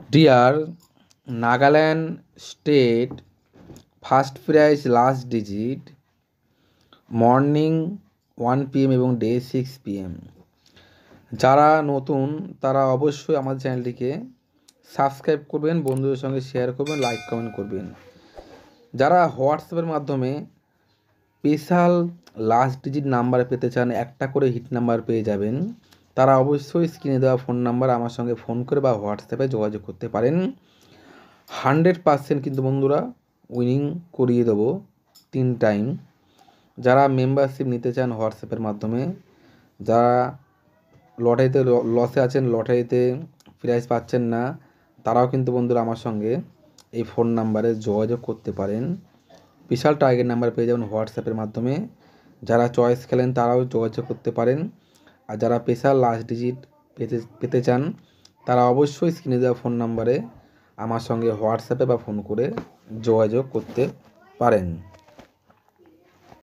Deer, Nagaland state first prize last digit morning 1 PM এবং day 6 PM। যারা নতুন তারা অবশ্যই আমাদের চ্যানেলটিকে সাবস্ক্রাইব করবেন, বন্ধুদের সঙ্গে শেয়ার করবেন, লাইক কমেন্ট করবেন। যারা হোয়াটসঅ্যাপের মাধ্যমে স্পেশাল লাস্ট ডিজিট নাম্বার পেতে চান, একটা করে হিট নাম্বার পেয়ে যাবেন, তারা অবশ্যই স্ক্রিনে দেওয়া ফোন নাম্বার আমার সঙ্গে ফোন করে বা হোয়াটসঅ্যাপে যোগাযোগ করতে পারেন। 100% কিন্তু বন্ধুরা উইনিং করিয়ে দেবো 3 টাইম। যারা মেম্বারশিপ নিতে চান হোয়াটসঅ্যাপের মাধ্যমে, যারা লটারিতে লসে আছেন, লটারিতে প্রাইজ পাচ্ছেন না, তারাও কিন্তু বন্ধুরা আমার সঙ্গে এই ফোন নাম্বারে যোগাযোগ করতে পারেন। বিশাল টার্গেট নাম্বার পেয়ে যাবেন হোয়াটসঅ্যাপের মাধ্যমে। যারা চয়েস খেলেন তারাও যোগাযোগ করতে পারেন। আর যারা স্পেশাল লাস্ট ডিজিট পেতে চান তারা অবশ্যই স্ক্রিনে দেওয়া ফোন নাম্বারে আমার সঙ্গে হোয়াটসঅ্যাপে বা ফোন করে যোগাযোগ করতে পারেন।